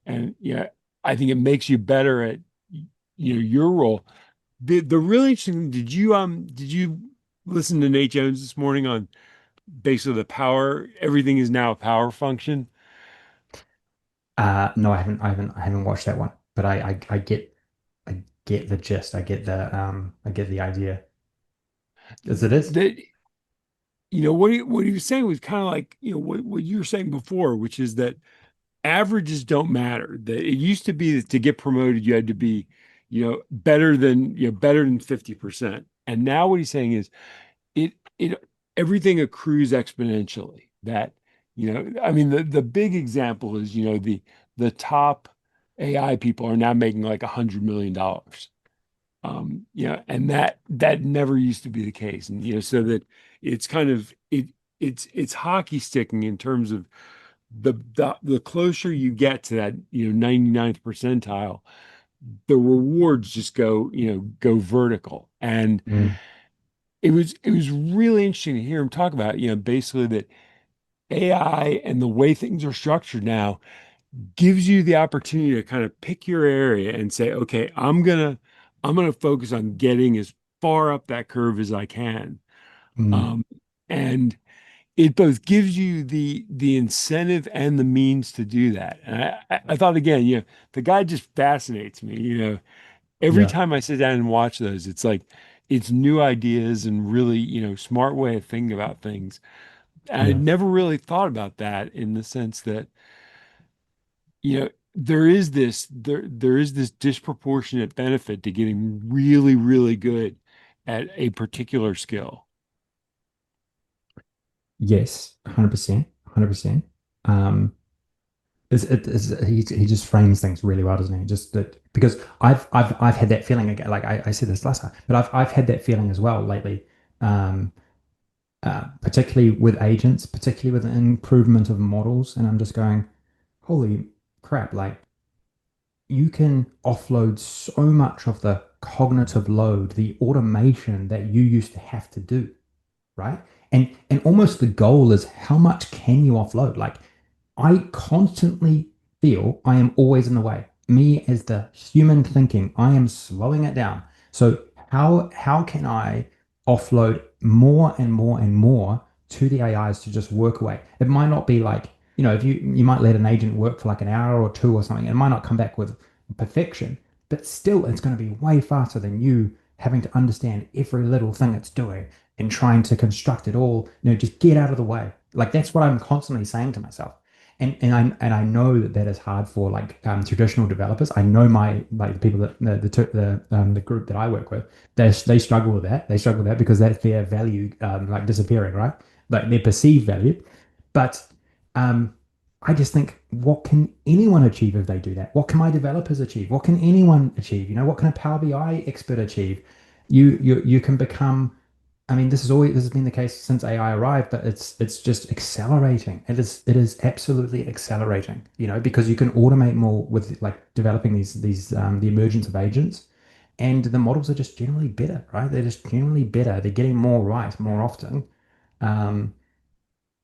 I think it makes you better at your role. The really interesting thing, did you listen to Nate Jones this morning on basically the power, everything is now a power function? No, I haven't watched that one, but I get the gist. I get the idea. Is it is? That what he was saying was kind of like what you were saying before, which is that averages don't matter. That it used to be that to get promoted you had to be better than 50%. And now what he's saying is it everything accrues exponentially. That I mean the big example is the top AI people are now making like $100 million. And that never used to be the case. And so that it's kind of it's hockey sticking in terms of the closer you get to that 99th percentile, the rewards just go vertical. And Mm, it was really interesting to hear him talk about basically that AI and the way things are structured now gives you the opportunity to kind of pick your area and say, okay, I'm gonna focus on getting as far up that curve as I can. mm, Um, and it both gives you the incentive and the means to do that. And I thought again, the guy just fascinates me. Every yeah, time I sit down and watch those, it's like it's new ideas and really, smart way of thinking about things. I yeah, never really thought about that in the sense that there is this disproportionate benefit to getting really, really good at a particular skill. yes, 100%, 100%. Um, he just frames things really well, doesn't he? Just that because I've had that feeling again. Like I said this last time, but I've had that feeling as well lately. Um, particularly with agents, particularly with the improvement of models, and I'm just going, holy crap! Like you can offload so much of the cognitive load, the automation that you used to have to do, right? And almost the goal is how much can you offload? Like I constantly feel I am always in the way. Me as the human thinking, I am slowing it down. So how can I offload more and more and more to the AIs to just work away? It might not be like, if you might let an agent work for like an hour or two or something, it might not come back with perfection, but still it's going to be way faster than you having to understand every little thing it's doing and trying to construct it all, just get out of the way. Like that's what I'm constantly saying to myself. And I know that that is hard for like traditional developers. I know my like the people that the group that I work with, they struggle with that. They struggle with that because that's their value like disappearing, right? Like their perceived value. But um, I just think, what can anyone achieve if they do that? What can my developers achieve? What can anyone achieve? What can a Power BI expert achieve? You can become. I mean, this has been the case since AI arrived, but it's just accelerating. It is absolutely accelerating, because you can automate more with like developing these the emergence of agents, and the models are just generally better, right? They're just generally better. They're getting more right more often. Um,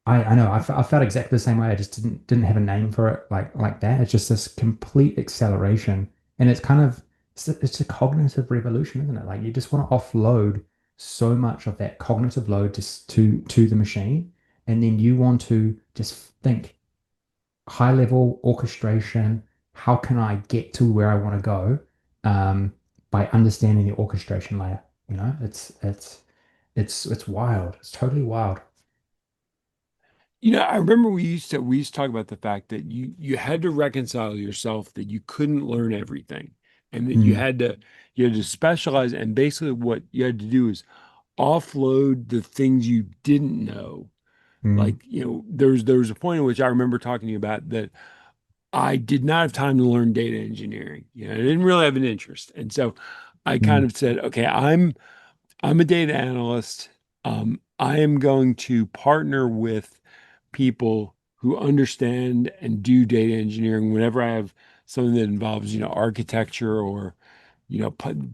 I know I felt exactly the same way. I just didn't have a name for it like that. It's just this complete acceleration, and it's a cognitive revolution, isn't it? Like you just want to offload so much of that cognitive load just to the machine, and then you want to just think high level orchestration. How can I get to where I want to go by understanding the orchestration layer? It's wild. It's totally wild. I remember we used to talk about the fact that you had to reconcile yourself that you couldn't learn everything and that you Mm, had to you had to specialize, and basically what you had to do is offload the things you didn't know. mm, Like, there was a point in which I remember talking to you about that I did not have time to learn data engineering. I didn't really have an interest. And so I kind mm, of said, okay, I'm a data analyst. I am going to partner with people who understand and do data engineering whenever I have something that involves, architecture or,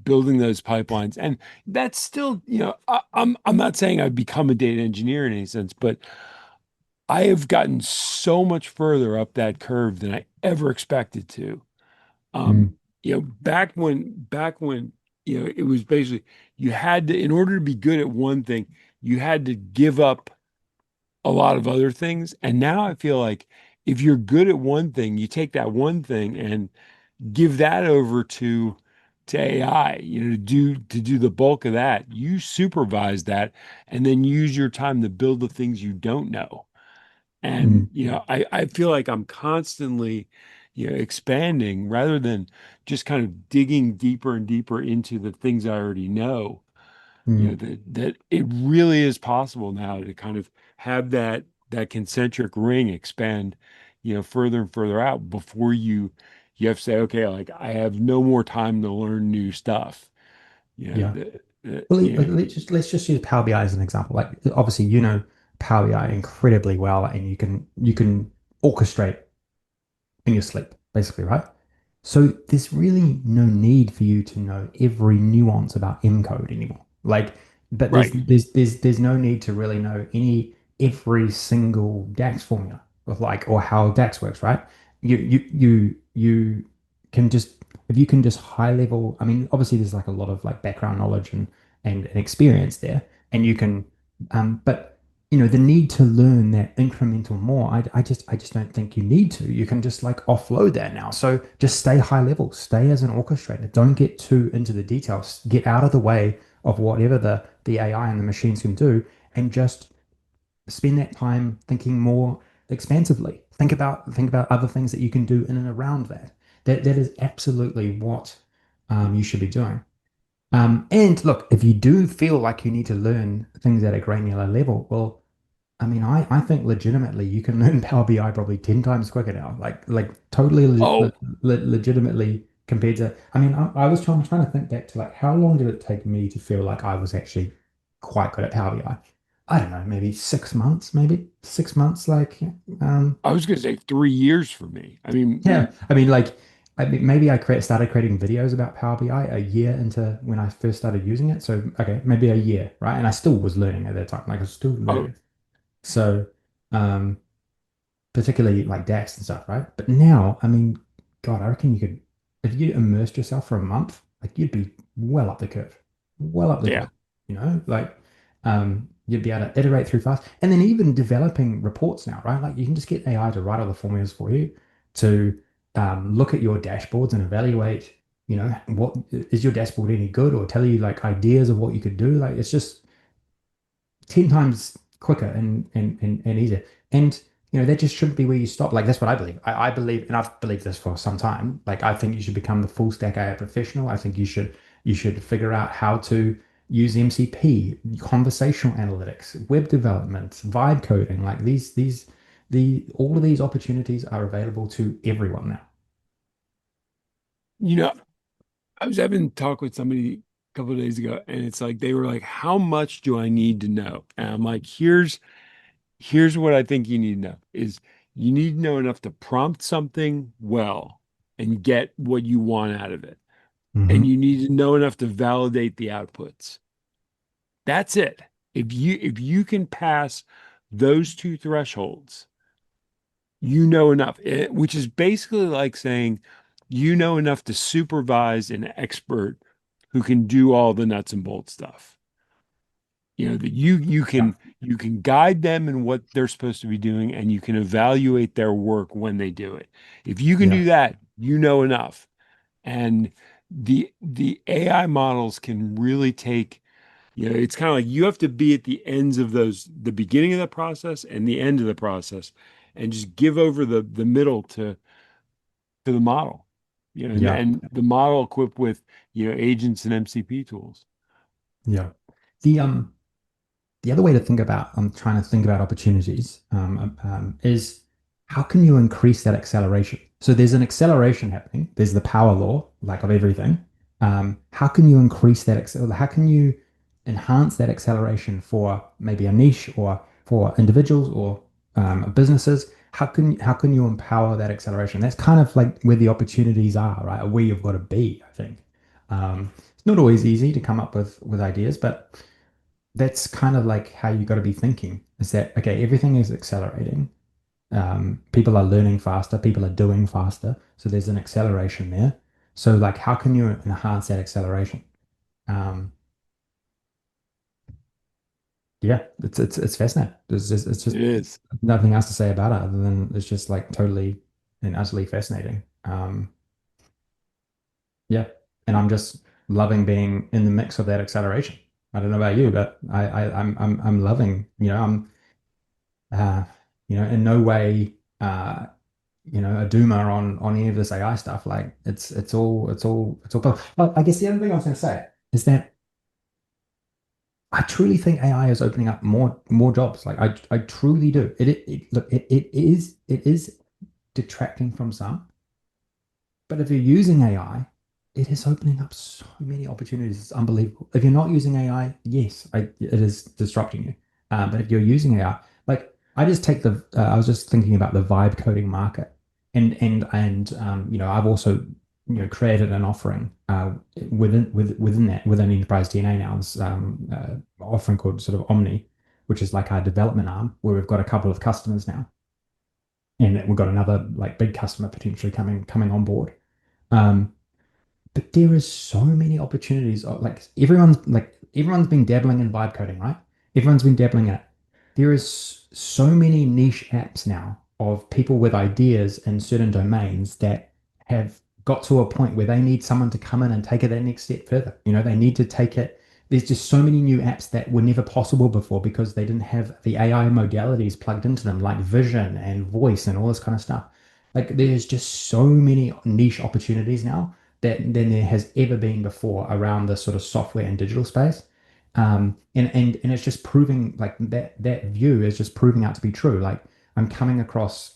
building those pipelines. And that's still, I'm not saying I've become a data engineer in any sense, but I have gotten so much further up that curve than I ever expected to. Um, mm. back when, it was basically you had to, in order to be good at one thing, you had to give up a lot of other things. And now I feel like if you're good at one thing, you take that one thing and give that over to AI, to do the bulk of that. You supervise that and then use your time to build the things you don't know. And Mm, I feel like I'm constantly, expanding rather than just kind of digging deeper and deeper into the things I already know. mm, That it really is possible now to kind of have that concentric ring expand, further and further out before you have to say, okay, like I have no more time to learn new stuff. You know, yeah. the, the, Well, you know, let's just use Power BI as an example. Like obviously, Power BI incredibly well, and you can orchestrate in your sleep, basically, right? So there's really no need for you to know every nuance about encode anymore. Like, but there's right. there's there's there's no need to really know every single DAX formula or how DAX works, right? You can just if you can just high level. I mean, obviously there's like a lot of like background knowledge and experience there, and you can, but the need to learn that incremental more, I just don't think you need to. You can just like offload that now. So just stay high level, stay as an orchestrator. Don't get too into the details. Get out of the way of whatever the AI and the machines can do, and just spend that time thinking more expansively. Think about other things that you can do in and around that. That is absolutely what you should be doing. And look, if you do feel like you need to learn things at a granular level, well, I mean, I think legitimately you can learn Power BI probably 10 times quicker now. Like totally Oh, legitimately compared to, I mean, I was trying to think back to like how long did it take me to feel like I was actually quite good at Power BI? I don't know, maybe 6 months, maybe 6 months. Um, I was going to say 3 years for me. I mean, yeah, I mean, maybe started creating videos about Power BI a year into when I first started using it. So, okay, maybe a year, right? And I still was learning at that time. Like I was still oh, learning. So, um, particularly like DAX and stuff, right? But now, I mean, God, I reckon you could, if you immersed yourself for a month, like you'd be well up the curve, well up the yeah. curve, you'd be able to iterate through fast. And then even developing reports now, right? Like you can just get AI to write all the formulas for you to look at your dashboards and evaluate, what is your dashboard any good or tell you like ideas of what you could do. Like it's just 10 times quicker and easier. And that just shouldn't be where you stop. Like that's what I believe. I believe, and I've believed this for some time. Like I think you should become the full stack AI professional. I think you should figure out how to use MCP, conversational analytics, web development, vibe coding. Like the all of these opportunities are available to everyone now. You know, I was having a talk with somebody a couple of days ago, and it's like they were like, "How much do I need to know?" And I'm like, "Here's what I think you need to know is you need to know enough to prompt something well and get what you want out of it, and Hmm. you need to know enough to validate the outputs. That's it. If you can pass those two thresholds, you know enough, which is basically like saying you know enough to supervise an expert who can do all the nuts and bolts stuff. That Yeah. you can guide them in what they're supposed to be doing, and you can evaluate their work when they do it. If you can Yeah. do that, you know enough. And the AI models can really take, it's kind of like you have to be at the ends of the beginning of the process and the end of the process, and just give over the middle to the model, and, Yeah. and the model equipped with, agents and MCP tools. Yeah. The the other way to think about, I'm trying to think about opportunities, is how can you increase that acceleration? So there's an acceleration happening. There's the power law, like of everything. How can you increase that? How can you enhance that acceleration for maybe a niche or for individuals or businesses? How can you empower that acceleration? That's kind of like where the opportunities are, right? Or where you've got to be, I think. It's not always easy to come up with ideas, but that's kind of like how you got to be thinking is that okay, everything is accelerating. People are learning faster, people are doing faster, so there's an acceleration there. So like how can you enhance that acceleration? um, Yeah, it's fascinating. It's just It is. nothing else to say about it other than it's just like totally and utterly fascinating. Yeah, and I'm just loving being in the mix of that acceleration. I don't know about you, but I'm loving. Uh, in no way a doomer on any of this AI stuff. Like it's all. Well, I guess the other thing I was going to say is that I truly think AI is opening up more jobs. Like I truly do. Look, it is detracting from some. But if you're using AI, it is opening up so many opportunities. It's unbelievable. If you're not using AI, yes, it is disrupting you. But if you're using AI, like I just take I was just thinking about the vibe coding market, and I've also created an offering within that within Enterprise DNA now. This offering called sort of Omni, which is like our development arm, where we've got a couple of customers now, and we've got another like big customer potentially coming on board. Um, but there is so many opportunities. Everyone's been dabbling in vibe coding, right? Everyone's been dabbling in it. There is so many niche apps now of people with ideas in certain domains that have got to a point where they need someone to come in and take it that next step further. They need to take it. There's just so many new apps that were never possible before because they didn't have the AI modalities plugged into them, like vision and voice and all this kind of stuff. Like there's just so many niche opportunities now than there has ever been before around the sort of software and digital space. And it's just proving like that view is just proving out to be true. Like I'm coming across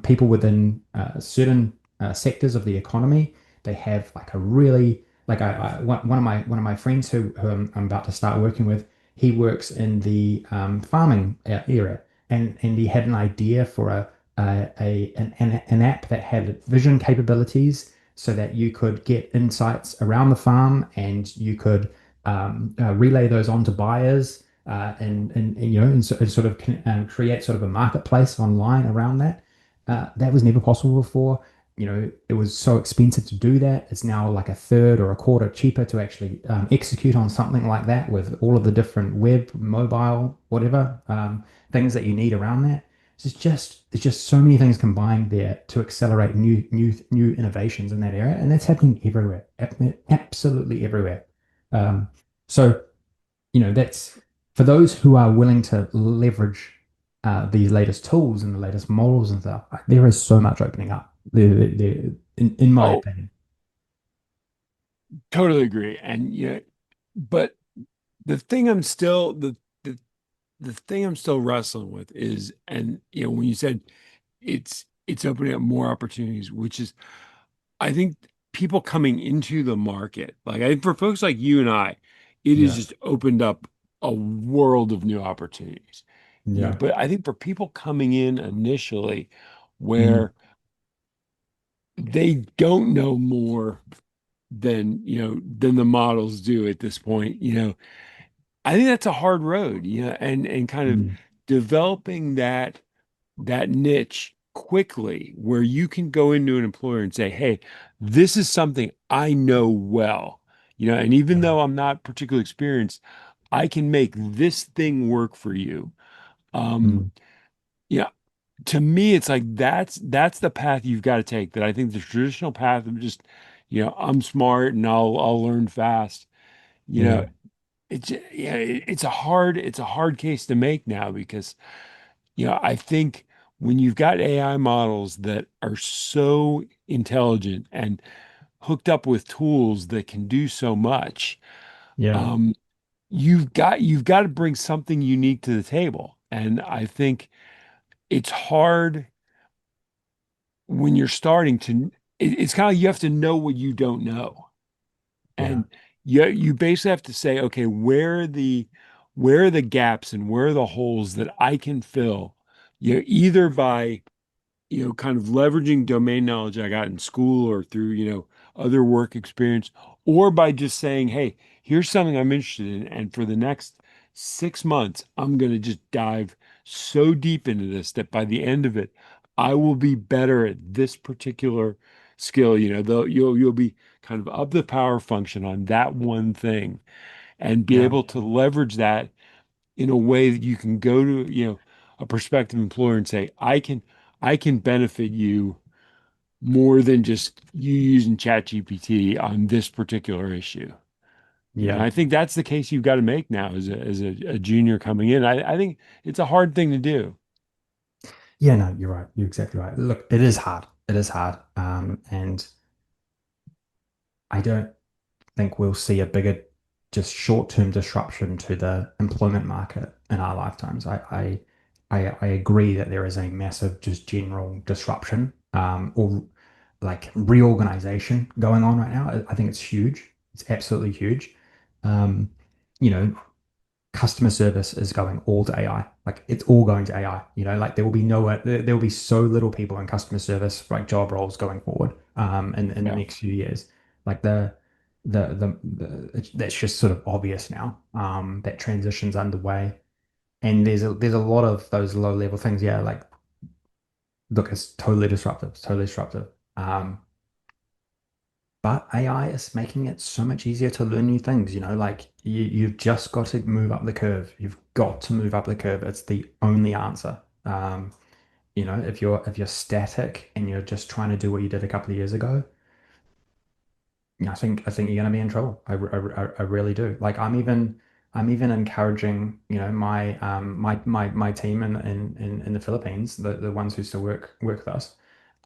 people within certain sectors of the economy. They have like a really like one of my friends who I'm about to start working with. He works in the farming area, and he had an idea for an app that had vision capabilities so that you could get insights around the farm and you could relay those on to buyers and sort of create sort of a marketplace online around that. That was never possible before. It was so expensive to do that. It's now like a third or a quarter cheaper to actually execute on something like that with all of the different web, mobile, whatever things that you need around that. It's just so many things combined there to accelerate new innovations in that area, and that's happening everywhere, absolutely everywhere. Um, so that's for those who are willing to leverage these latest tools and the latest models and stuff. There is so much opening up. In my Oh, opinion. totally agree. And but the thing I'm still the the thing I'm still wrestling with is, and when you said it's opening up more opportunities, which is I think people coming into the market, like I think for folks like you and I, it has Yeah, just opened up a world of new opportunities. yeah, But I think for people coming in initially mm, where they don't know more than the models do at this point, I think that's a hard road, and kind of mm, developing that niche quickly where you can go into an employer and say, "Hey, this is something I know well." And even yeah, though I'm not particularly experienced, I can make this thing work for you. Um, mm, yeah, to me, it's like that's the path you've got to take. That I think the traditional path of just, I'm smart and I'll learn fast. You know, yeah, it's a hard case to make now because I think when you've got AI models that are so intelligent and hooked up with tools that can do so much, yeah, um, you've got to bring something unique to the table. And I think it's hard when you're starting to. It's kind of you have to know what you don't know, yeah, and you basically have to say, okay, where are the gaps and where are the holes that I can fill, either by kind of leveraging domain knowledge I got in school or through, other work experience, or by just saying, hey, here's something I'm interested in. And for the next 6 months, I'm going to just dive so deep into this that by the end of it, I will be better at this particular skill. Though you'll be kind of up the power function on that one thing and be yeah, able to leverage that in a way that you can go to, a prospective employer and say, I can benefit you more than just you using ChatGPT on this particular issue. And Yeah. I think that's the case you've got to make now as a junior coming in. I think it's a hard thing to do. Yeah, no, you're right. You're exactly right. Look, it is hard. It is hard. And I don't think we'll see a bigger, just short-term disruption to the employment market in our lifetimes. I agree that there is a massive, just general disruption, or like reorganization going on right now. I think it's huge. It's absolutely huge. Um, you know, customer service is going all to AI. Like it's all going to AI. Like there will be there will be so little people in customer service like job roles going forward in the Yeah. next few years. Like that's just sort of obvious now. That transition's underway. And there's a lot of those low level things. Yeah, like look, it's totally disruptive. It's totally disruptive. But AI is making it so much easier to learn new things, like you've just got to move up the curve. You've got to move up the curve. It's the only answer. If you're static and you're just trying to do what you did a couple of years ago, I think you're going to be in trouble. I really do. Like I'm even encouraging, my team in the Philippines, the ones who still work with us.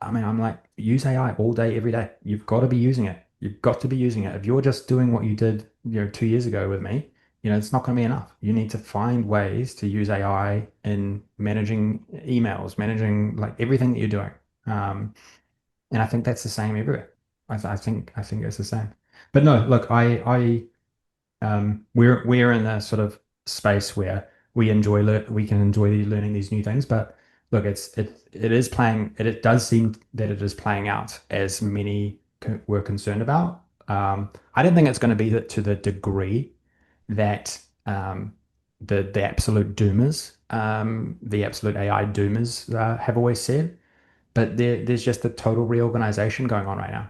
I mean, I'm like, use AI all day, every day. You've got to be using it. You've got to be using it. If you're just doing what you did, 2 years ago with me, it's not going to be enough. You need to find ways to use AI in managing emails, managing like everything that you're doing. Um, and I think that's the same everywhere. I think it's the same. But no, look, we're in a sort of space where we can enjoy learning these new things. But look, it is playing. It does seem that it is playing out as many were concerned about. I don't think it's going to be to the degree that the absolute doomers, the absolute AI doomers, have always said. But there's just a total reorganization going on right now.